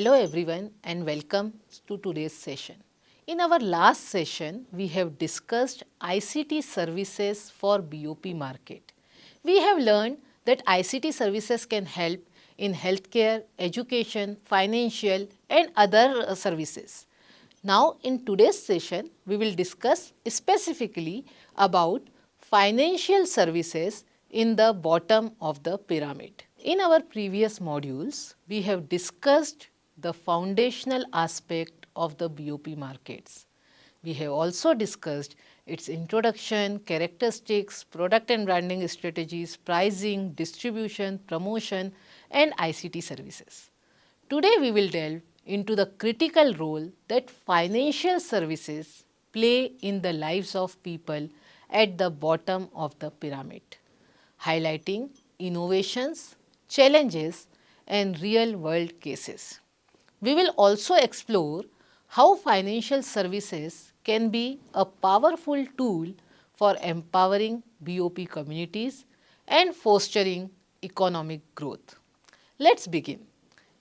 Hello everyone and welcome to today's session. In our last session, we have discussed ICT services for BOP market. We have learned that ICT services can help in healthcare, education, financial and other services. Now in today's session, we will discuss specifically about financial services in the bottom of the pyramid. In our previous modules, we have discussed the foundational aspect of the BOP markets. We have also discussed its introduction, characteristics, product and branding strategies, pricing, distribution, promotion and ICT services. Today we will delve into the critical role that financial services play in the lives of people at the bottom of the pyramid, highlighting innovations, challenges and real-world cases. We will also explore how financial services can be a powerful tool for empowering BOP communities and fostering economic growth. Let's begin.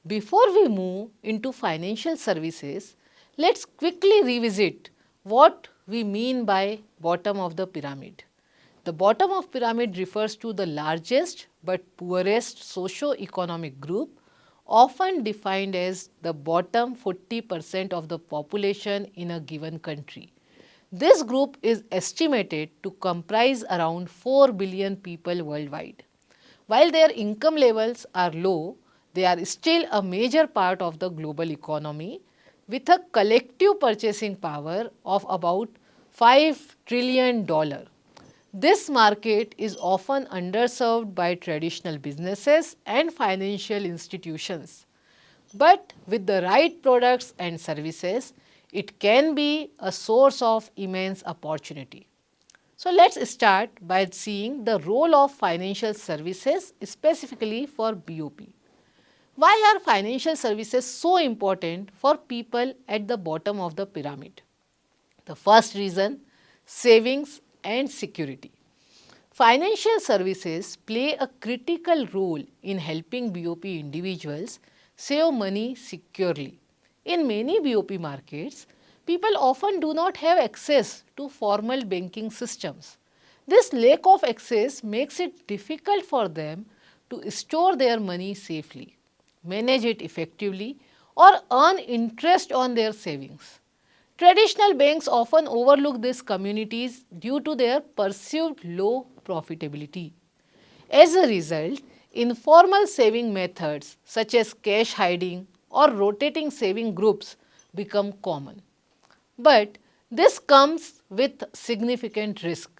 Before we move into financial services, let's quickly revisit what we mean by bottom of the pyramid. The bottom of pyramid refers to the largest but poorest socio-economic group, often defined as the bottom 40% of the population in a given country. This group is estimated to comprise around 4 billion people worldwide. While their income levels are low, they are still a major part of the global economy with a collective purchasing power of about $5 trillion. This market is often underserved by traditional businesses and financial institutions. But with the right products and services, it can be a source of immense opportunity. So let's start by seeing the role of financial services specifically for BOP. Why are financial services so important for people at the bottom of the pyramid? The first reason, savings and security. Financial services play a critical role in helping BOP individuals save money securely. In many BOP markets, people often do not have access to formal banking systems. This lack of access makes it difficult for them to store their money safely, manage it effectively, or earn interest on their savings. Traditional banks often overlook these communities due to their perceived low profitability. As a result, informal saving methods such as cash hiding or rotating saving groups become common. But this comes with significant risk.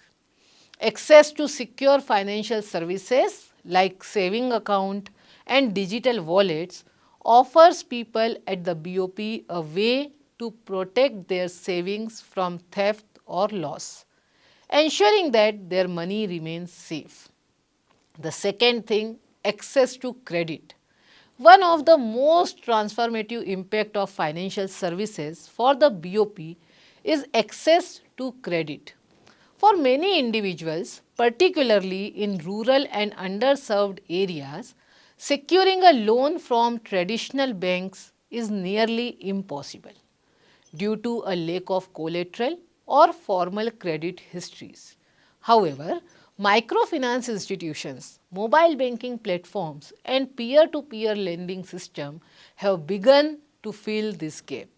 Access to secure financial services like saving account and digital wallets offers people at the BOP a way to protect their savings from theft or loss, ensuring that their money remains safe. The second thing, access to credit. One of the most transformative impact of financial services for the BOP is access to credit. For many individuals, particularly in rural and underserved areas, securing a loan from traditional banks is nearly impossible due to a lack of collateral or formal credit histories. However, microfinance institutions, mobile banking platforms and peer-to-peer lending system have begun to fill this gap.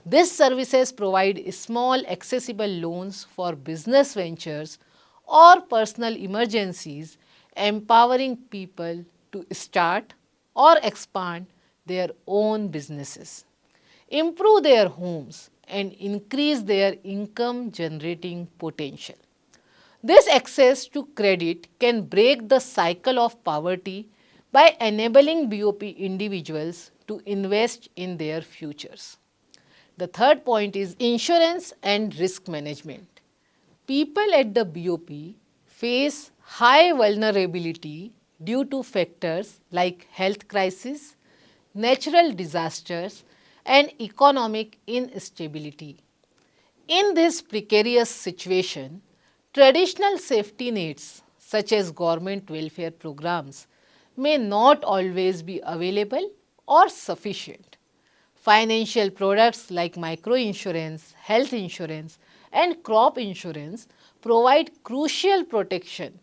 These services provide small accessible loans for business ventures or personal emergencies, empowering people to start or expand their own businesses, improve their homes and increase their income generating potential. This access to credit can break the cycle of poverty by enabling BOP individuals to invest in their futures. The third point is insurance and risk management. People at the BOP face high vulnerability due to factors like health crisis, natural disasters and economic instability. In this precarious situation, traditional safety nets such as government welfare programs may not always be available or sufficient. Financial products like microinsurance, health insurance, and crop insurance provide crucial protection,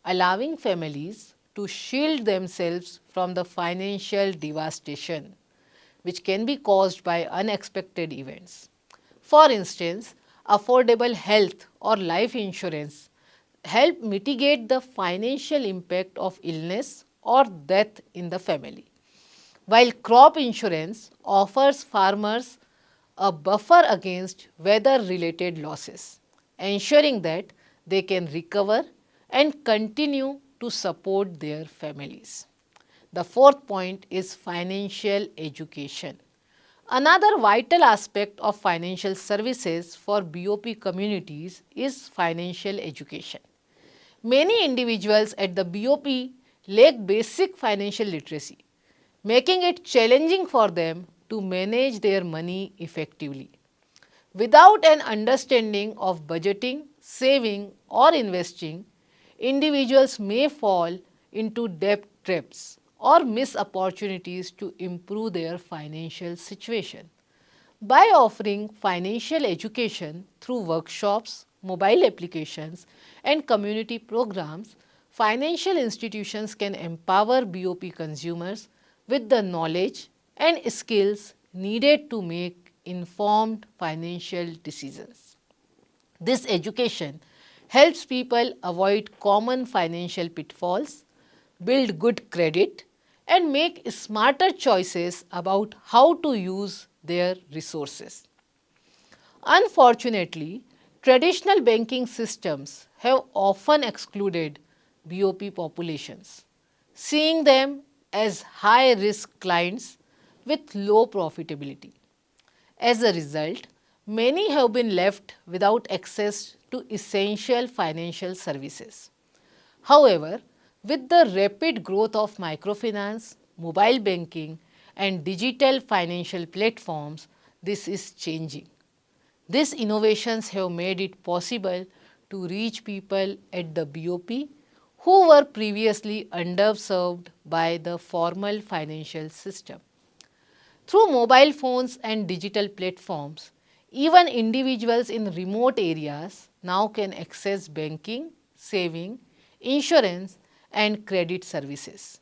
allowing families to shield themselves from the financial devastation which can be caused by unexpected events. For instance, affordable health or life insurance help mitigate the financial impact of illness or death in the family, while crop insurance offers farmers a buffer against weather related losses, ensuring that they can recover and continue to support their families. The fourth point is financial education. Another vital aspect of financial services for BOP communities is financial education. Many individuals at the BOP lack basic financial literacy, making it challenging for them to manage their money effectively. Without an understanding of budgeting, saving, or investing, individuals may fall into debt traps or miss opportunities to improve their financial situation. By offering financial education through workshops, mobile applications, and community programs, financial institutions can empower BOP consumers with the knowledge and skills needed to make informed financial decisions. This education helps people avoid common financial pitfalls, build good credit, and make smarter choices about how to use their resources. Unfortunately, traditional banking systems have often excluded BOP populations, seeing them as high risk clients with low profitability. As a result, many have been left without access to essential financial services. However, with the rapid growth of microfinance, mobile banking, and digital financial platforms, this is changing. These innovations have made it possible to reach people at the BOP who were previously underserved by the formal financial system. Through mobile phones and digital platforms, even individuals in remote areas now can access banking, saving, insurance, and credit services,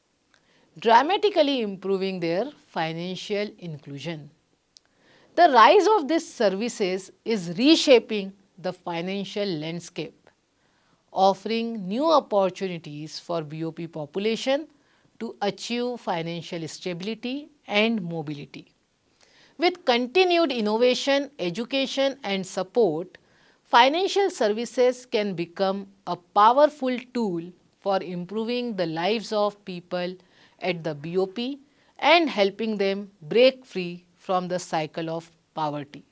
dramatically improving their financial inclusion. The rise of these services is reshaping the financial landscape, offering new opportunities for BOP population to achieve financial stability and mobility. With continued innovation, education, and support, financial services can become a powerful tool for improving the lives of people at the BOP and helping them break free from the cycle of poverty.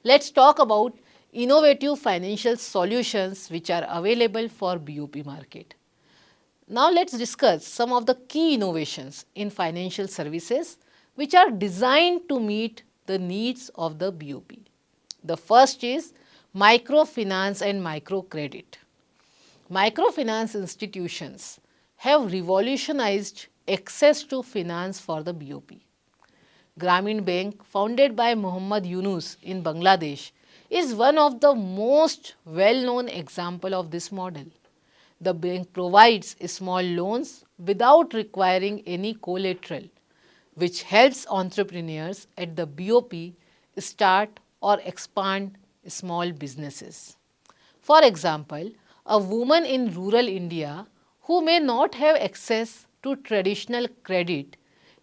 Let's talk about innovative financial solutions which are available for BOP market. Now let's discuss some of the key innovations in financial services which are designed to meet the needs of the BOP. The first is microfinance and microcredit. Microfinance institutions have revolutionized access to finance for the BOP. Grameen Bank, founded by Muhammad Yunus in Bangladesh, is one of the most well-known example of this model. The bank provides small loans without requiring any collateral, which helps entrepreneurs at the BOP start or expand small businesses. For example, a woman in rural India who may not have access to traditional credit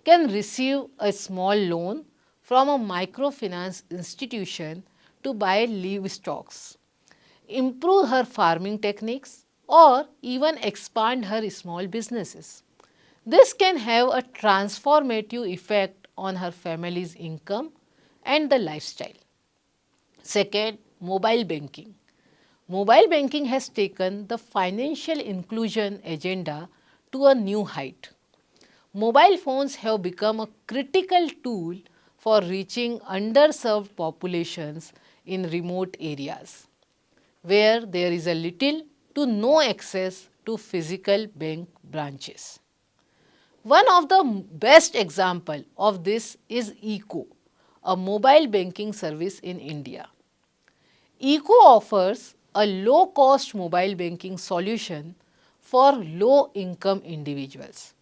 can receive a small loan from a microfinance institution to buy livestock, improve her farming techniques, or even expand her small businesses. This can have a transformative effect on her family's income and the lifestyle. Second, mobile banking. Mobile banking has taken the financial inclusion agenda to a new height. Mobile phones have become a critical tool for reaching underserved populations in remote areas, where there is a little to no access to physical bank branches. One of the best example of this is ECO, a mobile banking service in India. ECO offers a low-cost mobile banking solution for low-income individuals.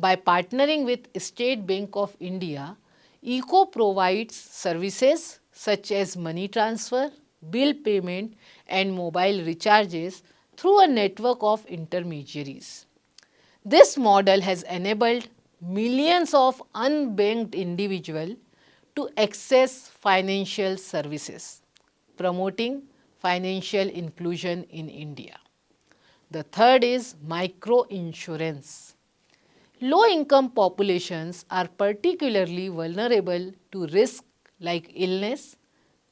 By partnering with State Bank of India, ECO provides services such as money transfer, bill payment and mobile recharges through a network of intermediaries. This model has enabled millions of unbanked individuals to access financial services, promoting financial inclusion in India. The third is micro insurance. Low income populations are particularly vulnerable to risks like illness,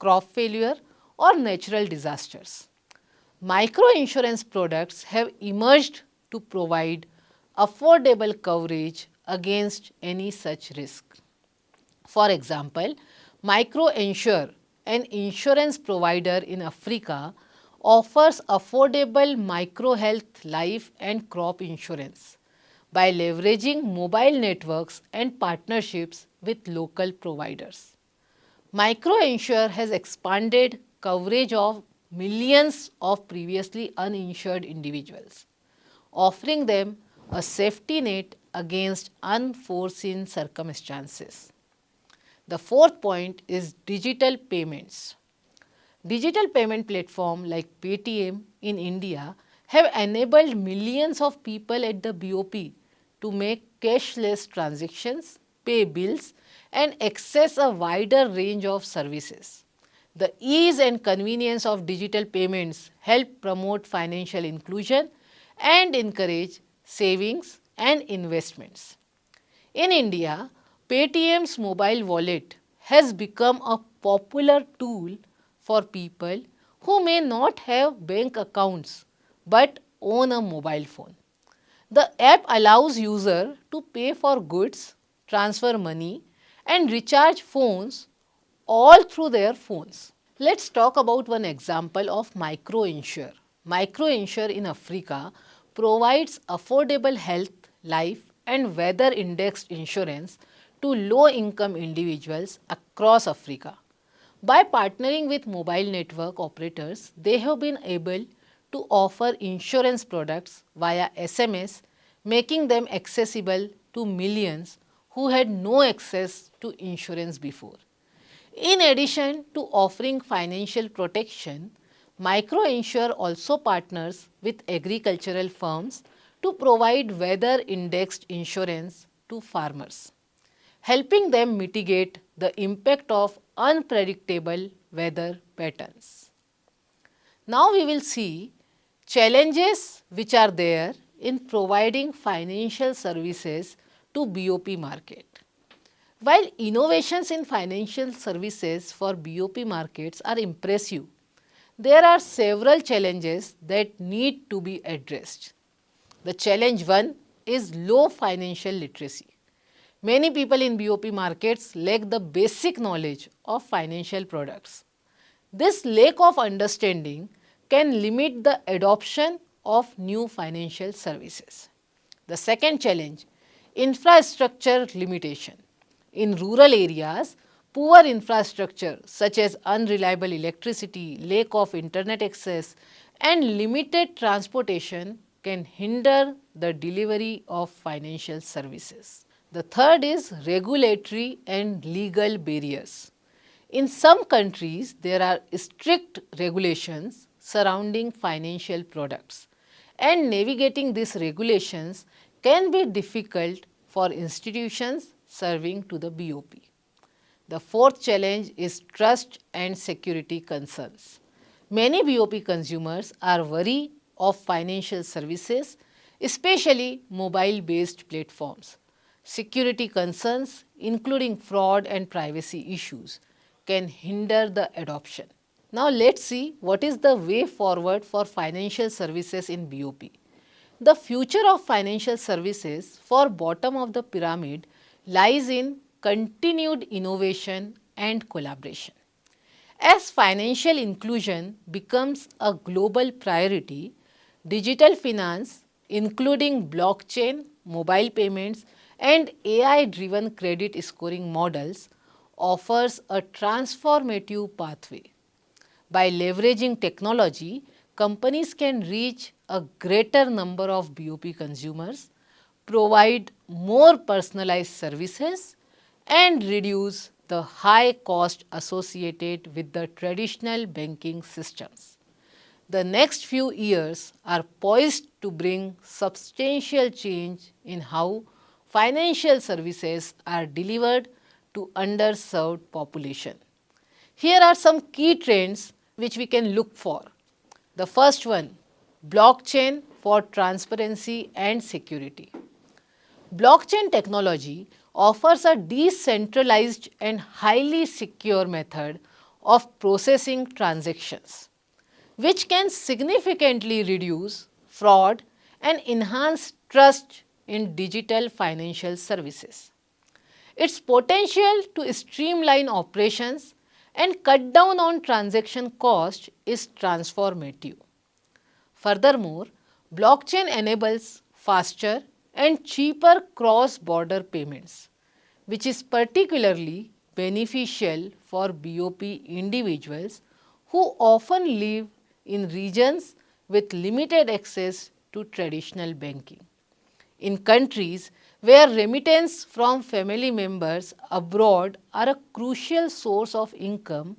crop failure, or natural disasters. Micro insurance products have emerged to provide affordable coverage against any such risk. For example, MicroInsure, an insurance provider in Africa, offers affordable micro health, life and crop insurance by leveraging mobile networks and partnerships with local providers. MicroInsure has expanded coverage of millions of previously uninsured individuals, offering them a safety net against unforeseen circumstances. The fourth point is digital payments. Digital payment platforms like Paytm in India have enabled millions of people at the BOP to make cashless transactions, pay bills and access a wider range of services. The ease and convenience of digital payments help promote financial inclusion and encourage savings and investments. In India, Paytm's mobile wallet has become a popular tool for people who may not have bank accounts but own a mobile phone. The app allows users to pay for goods, transfer money and recharge phones all through their phones. Let's talk about one example of MicroInsure. MicroInsure in Africa provides affordable health, life and weather indexed insurance to low income individuals across Africa. By partnering with mobile network operators, they have been able to offer insurance products via SMS, making them accessible to millions who had no access to insurance before. In addition to offering financial protection, MicroInsure also partners with agricultural firms to provide weather indexed insurance to farmers, helping them mitigate the impact of unpredictable weather patterns. Now we will see challenges which are there in providing financial services to BOP market. While innovations in financial services for BOP markets are impressive, there are several challenges that need to be addressed. The challenge one is low financial literacy. Many people in BOP markets lack the basic knowledge of financial products. This lack of understanding can limit the adoption of new financial services. The second challenge, infrastructure limitation. In rural areas, poor infrastructure such as unreliable electricity, lack of internet access and limited transportation can hinder the delivery of financial services. The third is regulatory and legal barriers. In some countries, there are strict regulations surrounding financial products, and navigating these regulations can be difficult for institutions serving to the BOP. The fourth challenge is trust and security concerns. Many BOP consumers are wary of financial services, especially mobile-based platforms. Security concerns, including fraud and privacy issues, can hinder the adoption. Now let's see what is the way forward for financial services in BOP. The future of financial services for bottom of the pyramid lies in continued innovation and collaboration. As financial inclusion becomes a global priority, digital finance, including blockchain, mobile payments, and AI-driven credit scoring models offers a transformative pathway. By leveraging technology, companies can reach a greater number of BOP consumers, provide more personalized services, and reduce the high cost associated with the traditional banking systems. The next few years are poised to bring substantial change in how financial services are delivered to underserved population. Here are some key trends which we can look for. The first one, blockchain for transparency and security. Blockchain technology offers a decentralized and highly secure method of processing transactions, which can significantly reduce fraud and enhance trust in digital financial services. Its potential to streamline operations and cut down on transaction cost is transformative. Furthermore, blockchain enables faster and cheaper cross-border payments, which is particularly beneficial for BOP individuals who often live in regions with limited access to traditional banking. In countries where remittance from family members abroad are a crucial source of income,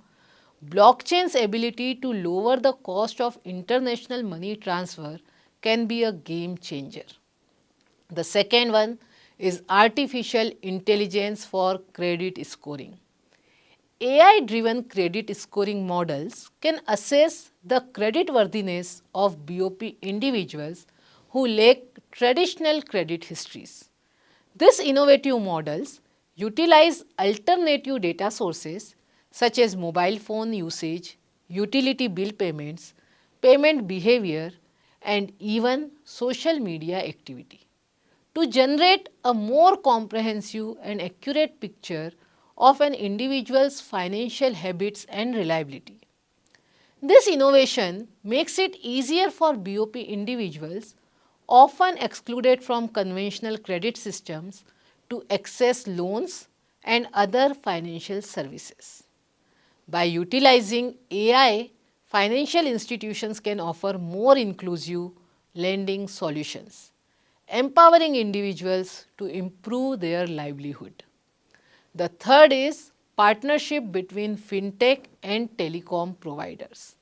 blockchain's ability to lower the cost of international money transfer can be a game changer. The second one is artificial intelligence for credit scoring. AI-driven credit scoring models can assess the creditworthiness of BOP individuals who lack traditional credit histories. These innovative models utilize alternative data sources such as mobile phone usage, utility bill payments, payment behavior, and even social media activity to generate a more comprehensive and accurate picture of an individual's financial habits and reliability. This innovation makes it easier for BOP individuals, often excluded from conventional credit systems, to access loans and other financial services. By utilizing AI, financial institutions can offer more inclusive lending solutions, empowering individuals to improve their livelihood. The third is partnership between fintech and telecom providers.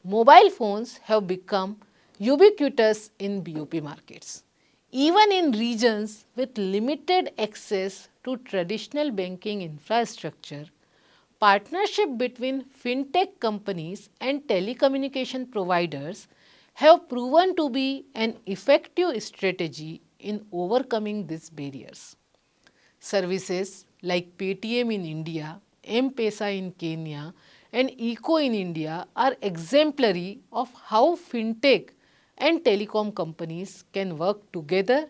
Mobile phones have become ubiquitous in BOP markets. Even in regions with limited access to traditional banking infrastructure, partnership between fintech companies and telecommunication providers have proven to be an effective strategy in overcoming these barriers. Services like Paytm in India, M-Pesa in Kenya, and Eco in India are exemplary of how fintech and telecom companies can work together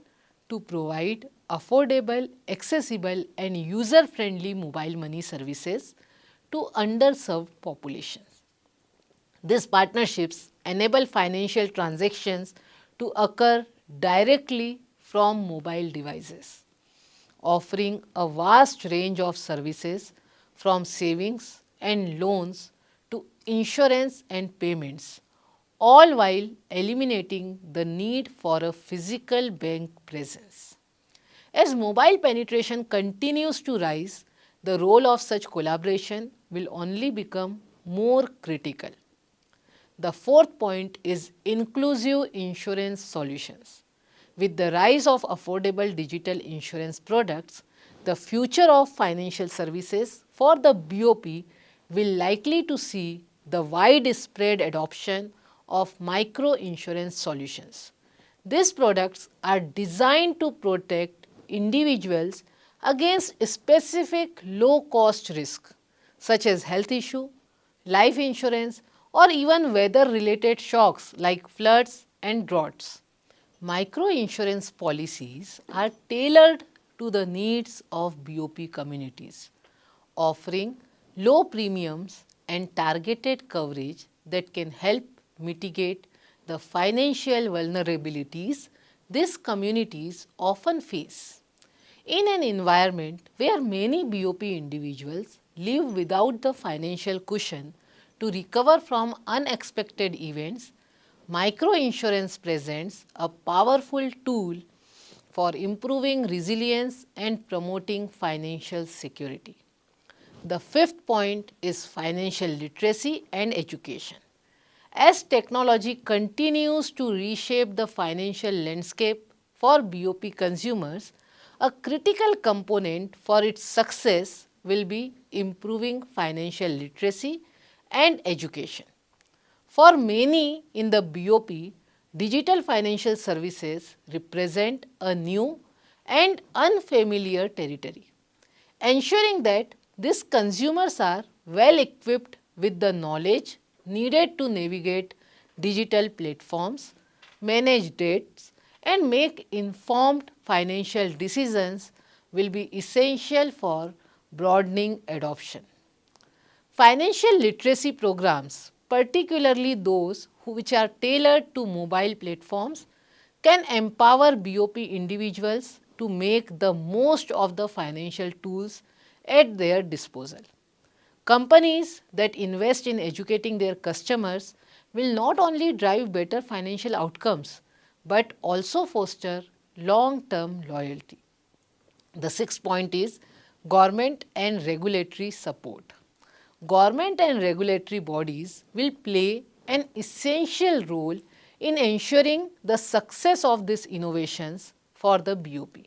to provide affordable, accessible, and user-friendly mobile money services to underserved populations. These partnerships enable financial transactions to occur directly from mobile devices, offering a vast range of services from savings and loans to insurance and payments, all while eliminating the need for a physical bank presence. As mobile penetration continues to rise, the role of such collaboration will only become more critical. The fourth point is inclusive insurance solutions. With the rise of affordable digital insurance products, the future of financial services for the BOP will likely to see the widespread adoption of micro insurance solutions. These products are designed to protect individuals against specific low-cost risks such as health issue, life insurance, or even weather-related shocks like floods and droughts. Micro insurance policies are tailored to the needs of BOP communities, offering low premiums and targeted coverage that can help mitigate the financial vulnerabilities these communities often face. In an environment where many BOP individuals live without the financial cushion to recover from unexpected events, microinsurance presents a powerful tool for improving resilience and promoting financial security. The fifth point is financial literacy and education. As technology continues to reshape the financial landscape for BOP consumers, a critical component for its success will be improving financial literacy and education. For many in the BOP, digital financial services represent a new and unfamiliar territory. Ensuring that these consumers are well equipped with the knowledge needed to navigate digital platforms, manage debts, and make informed financial decisions will be essential for broadening adoption. Financial literacy programs, particularly those which are tailored to mobile platforms, can empower BOP individuals to make the most of the financial tools at their disposal. Companies that invest in educating their customers will not only drive better financial outcomes but also foster long-term loyalty. The sixth point is government and regulatory support. Government and regulatory bodies will play an essential role in ensuring the success of these innovations for the BOP.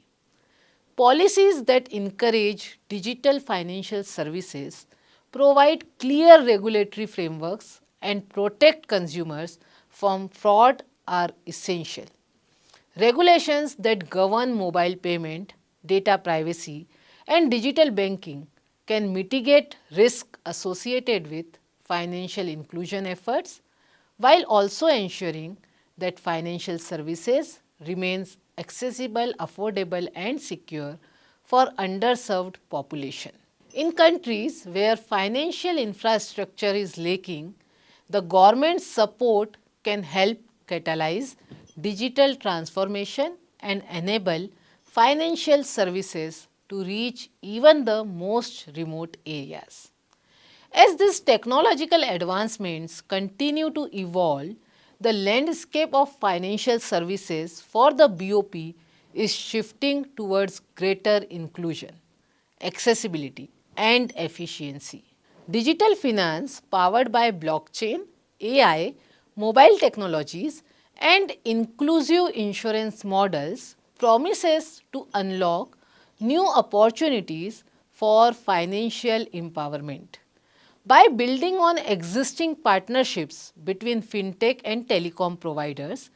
Policies that encourage digital financial services, provide clear regulatory frameworks and protect consumers from fraud are essential. Regulations that govern mobile payment, data privacy and digital banking can mitigate risk associated with financial inclusion efforts while also ensuring that financial services remains accessible, affordable and secure for underserved population. In countries where financial infrastructure is lacking, the government's support can help catalyze digital transformation and enable financial services to reach even the most remote areas. As these technological advancements continue to evolve, the landscape of financial services for the BOP is shifting towards greater inclusion, accessibility and efficiency. Digital finance powered by blockchain, AI, mobile technologies and inclusive insurance models promises to unlock new opportunities for financial empowerment. By building on existing partnerships between fintech and telecom providers,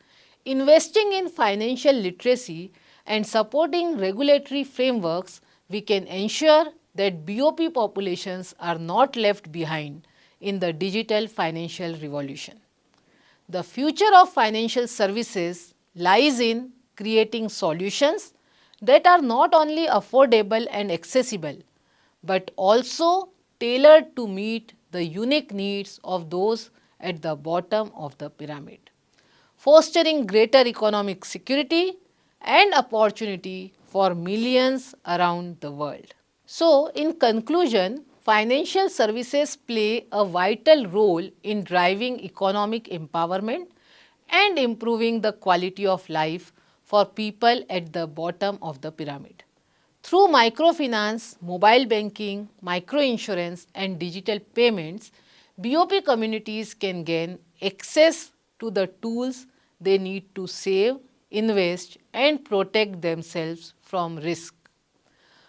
investing in financial literacy and supporting regulatory frameworks, we can ensure that BOP populations are not left behind in the digital financial revolution. The future of financial services lies in creating solutions that are not only affordable and accessible, but also tailored to meet the unique needs of those at the bottom of the pyramid, fostering greater economic security and opportunity for millions around the world. So, in conclusion, financial services play a vital role in driving economic empowerment and improving the quality of life for people at the bottom of the pyramid. Through microfinance, mobile banking, microinsurance and digital payments, BOP communities can gain access to the tools they need to save, invest and protect themselves from risk.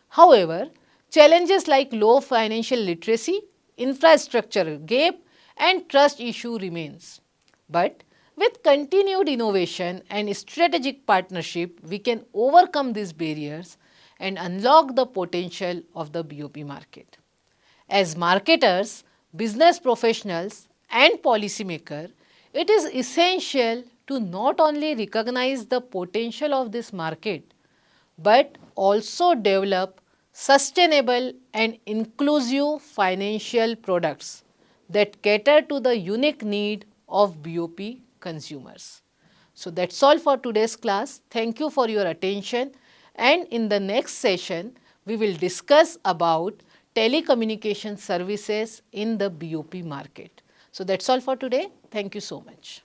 However, challenges like low financial literacy, infrastructure gap and trust issue remains. But with continued innovation and strategic partnership, we can overcome these barriers and unlock the potential of the BOP market. As marketers, business professionals and policymakers, it is essential to not only recognize the potential of this market, but also develop sustainable and inclusive financial products that cater to the unique need of BOP consumers. So that's all for today's class. Thank you for your attention, and in the next session we will discuss about telecommunication services in the BOP market. So that's all for today. Thank you so much.